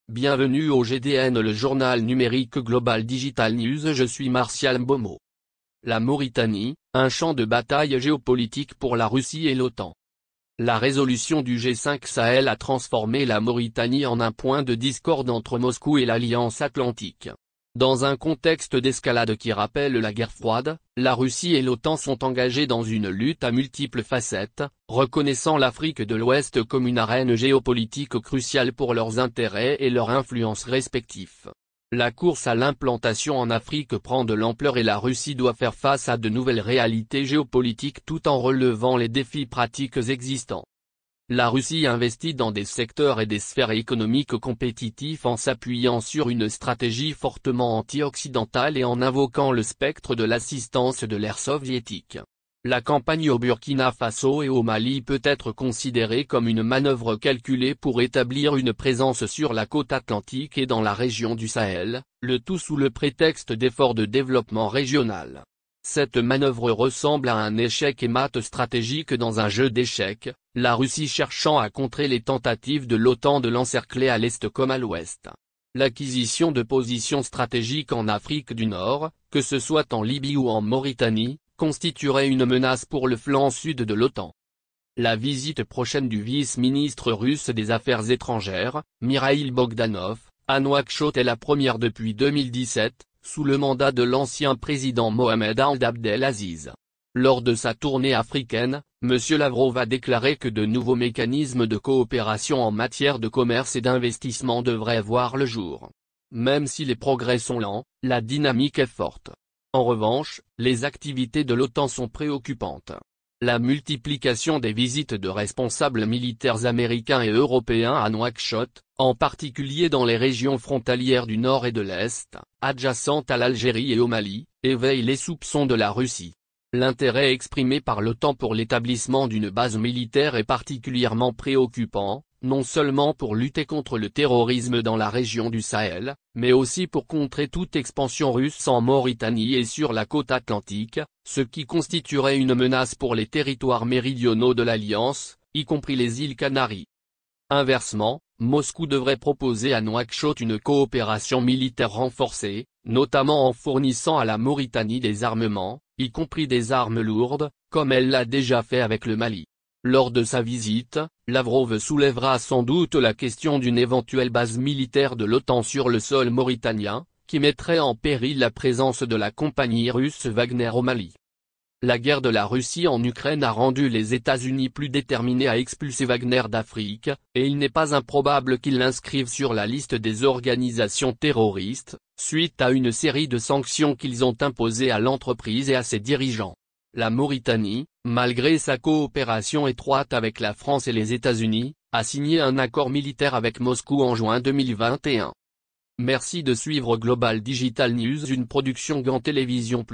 Bienvenue au GDN, le journal numérique Global Digital News. Je suis Martial Mbomo. La Mauritanie, un champ de bataille géopolitique pour la Russie et l'OTAN. La résolution du G5 Sahel a transformé la Mauritanie en un point de discorde entre Moscou et l'Alliance Atlantique. Dans un contexte d'escalade qui rappelle la guerre froide, la Russie et l'OTAN sont engagés dans une lutte à multiples facettes, reconnaissant l'Afrique de l'Ouest comme une arène géopolitique cruciale pour leurs intérêts et leur influence respectifs. La course à l'implantation en Afrique prend de l'ampleur et la Russie doit faire face à de nouvelles réalités géopolitiques tout en relevant les défis pratiques existants. La Russie investit dans des secteurs et des sphères économiques compétitifs en s'appuyant sur une stratégie fortement anti-occidentale et en invoquant le spectre de l'assistance de l'ère soviétique. La campagne au Burkina Faso et au Mali peut être considérée comme une manœuvre calculée pour établir une présence sur la côte atlantique et dans la région du Sahel, le tout sous le prétexte d'efforts de développement régional. Cette manœuvre ressemble à un échec et mat stratégique dans un jeu d'échecs, la Russie cherchant à contrer les tentatives de l'OTAN de l'encercler à l'est comme à l'ouest. L'acquisition de positions stratégiques en Afrique du Nord, que ce soit en Libye ou en Mauritanie, constituerait une menace pour le flanc sud de l'OTAN. La visite prochaine du vice-ministre russe des Affaires étrangères, Mikhail Bogdanov, à Nouakchott est la première depuis 2017, sous le mandat de l'ancien président Mohamed Ould Abdelaziz. Lors de sa tournée africaine, M. Lavrov a déclaré que de nouveaux mécanismes de coopération en matière de commerce et d'investissement devraient voir le jour. Même si les progrès sont lents, la dynamique est forte. En revanche, les activités de l'OTAN sont préoccupantes. La multiplication des visites de responsables militaires américains et européens à Nouakchott, en particulier dans les régions frontalières du Nord et de l'Est, adjacentes à l'Algérie et au Mali, éveille les soupçons de la Russie. L'intérêt exprimé par l'OTAN pour l'établissement d'une base militaire est particulièrement préoccupant, non seulement pour lutter contre le terrorisme dans la région du Sahel, mais aussi pour contrer toute expansion russe en Mauritanie et sur la côte atlantique, ce qui constituerait une menace pour les territoires méridionaux de l'Alliance, y compris les îles Canaries. Inversement, Moscou devrait proposer à Nouakchott une coopération militaire renforcée, notamment en fournissant à la Mauritanie des armements, y compris des armes lourdes, comme elle l'a déjà fait avec le Mali. Lors de sa visite, Lavrov soulèvera sans doute la question d'une éventuelle base militaire de l'OTAN sur le sol mauritanien, qui mettrait en péril la présence de la compagnie russe Wagner au Mali. La guerre de la Russie en Ukraine a rendu les États-Unis plus déterminés à expulser Wagner d'Afrique, et il n'est pas improbable qu'ils l'inscrivent sur la liste des organisations terroristes, suite à une série de sanctions qu'ils ont imposées à l'entreprise et à ses dirigeants. La Mauritanie, malgré sa coopération étroite avec la France et les États-Unis, a signé un accord militaire avec Moscou en juin 2021. Merci de suivre Global Digital News, une production GAN Télévision+.